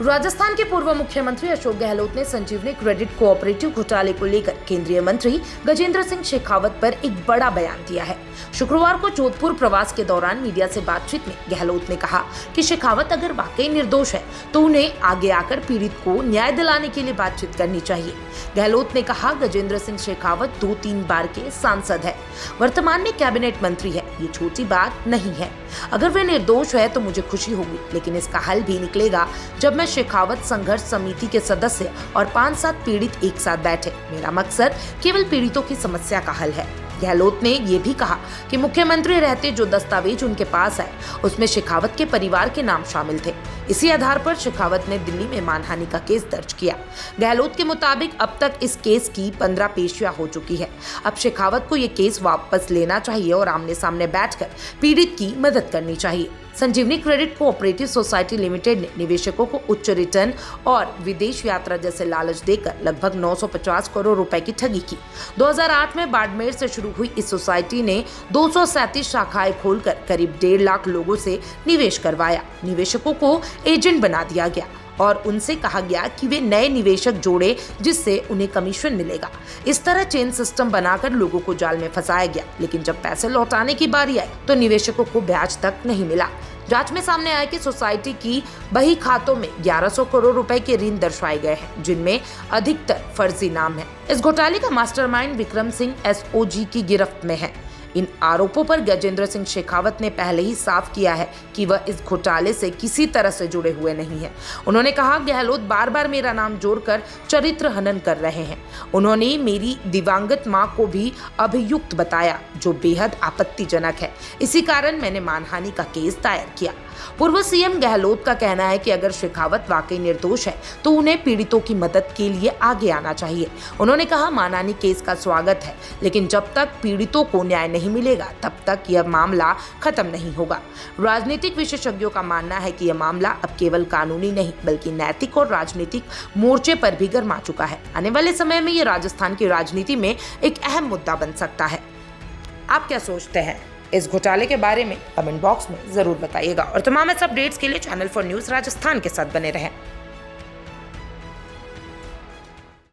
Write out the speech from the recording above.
राजस्थान के पूर्व मुख्यमंत्री अशोक गहलोत ने संजीवनी क्रेडिट कोऑपरेटिव घोटाले को लेकर केंद्रीय मंत्री गजेंद्र सिंह शेखावत पर एक बड़ा बयान दिया है। शुक्रवार को जोधपुर प्रवास के दौरान मीडिया से बातचीत में गहलोत ने कहा कि शेखावत अगर वाकई निर्दोष है तो उन्हें आगे आकर पीड़ित को न्याय दिलाने के लिए बातचीत करनी चाहिए। गहलोत ने कहा, गजेंद्र सिंह शेखावत 2-3 बार के सांसद है, वर्तमान में कैबिनेट मंत्री है, ये छोटी बात नहीं है। अगर वे निर्दोष है तो मुझे खुशी होगी, लेकिन इसका हल भी निकलेगा जब मैं शेखावत संघर्ष समिति के सदस्य और 5-7 पीड़ित एक साथ बैठे। मेरा मकसद केवल पीड़ितों की समस्या का हल है। गहलोत ने ये भी कहा कि मुख्यमंत्री रहते जो दस्तावेज उनके पास है उसमें शेखावत के परिवार के नाम शामिल थे। इसी आधार पर शेखावत ने दिल्ली में मानहानि का केस दर्ज किया। गहलोत के मुताबिक अब तक इस केस की 15 पेशियां हो चुकी है। अब शेखावत को ये केस वापस लेना चाहिए और आमने सामने बैठकर पीड़ित की मदद करनी चाहिए। संजीवनी क्रेडिट कोऑपरेटिव सोसाइटी लिमिटेड ने निवेशकों को उच्च रिटर्न और विदेश यात्रा जैसे लालच देकर लगभग 950 करोड़ रुपए की ठगी की। 2008 में बाड़मेर से शुरू हुई इस सोसाइटी ने 237 शाखाएं खोलकर करीब 1.5 लाख लोगों से निवेश करवाया। निवेशकों को एजेंट बना दिया गया और उनसे कहा गया कि वे नए निवेशक जोड़े जिससे उन्हें कमीशन मिलेगा। इस तरह चेन सिस्टम बनाकर लोगों को जाल में फंसाया गया, लेकिन जब पैसे लौटाने की बारी आई तो निवेशकों को ब्याज तक नहीं मिला। जांच में सामने आया कि सोसाइटी की बही खातों में 1100 करोड़ रुपए के ऋण दर्शाए गए हैं, जिनमें अधिकतर फर्जी नाम है। इस घोटाले का मास्टरमाइंड विक्रम सिंह एसओजी की गिरफ्त में है। इन आरोपों पर गजेंद्र सिंह शेखावत ने पहले ही साफ किया है कि वह इस घोटाले से किसी तरह से जुड़े हुए नहीं हैं। उन्होंने कहा, गहलोत बार बार मेरा नाम जोड़कर चरित्र हनन कर रहे हैं। उन्होंने मेरी दिवंगत मां को भी अभियुक्त बताया, जो बेहद आपत्तिजनक है। इसी कारण मैंने मानहानि का केस दायर किया। पूर्व सीएम गहलोत का कहना है कि अगर शेखावत वाकई निर्दोष है तो उन्हें पीड़ितों की मदद के लिए आगे आना चाहिए। उन्होंने कहा, मानहानि केस का स्वागत है, लेकिन जब तक पीड़ितों को न्याय नहीं मिलेगा तब तक यह मामला खत्म नहीं होगा। राजनीतिक विशेषज्ञों का मानना है कि यह मामला अब केवल कानूनी नहीं बल्कि नैतिक और राजनीतिक मोर्चे पर भी गरमा चुका है। आने वाले समय में यह राजस्थान की राजनीति में एक अहम मुद्दा बन सकता है। आप क्या सोचते हैं इस घोटाले के बारे में? कमेंट बॉक्स में जरूर बताइएगा और तमाम ऐसे अपडेट्स के लिए चैनल फॉर न्यूज़ राजस्थान के साथ बने रहें।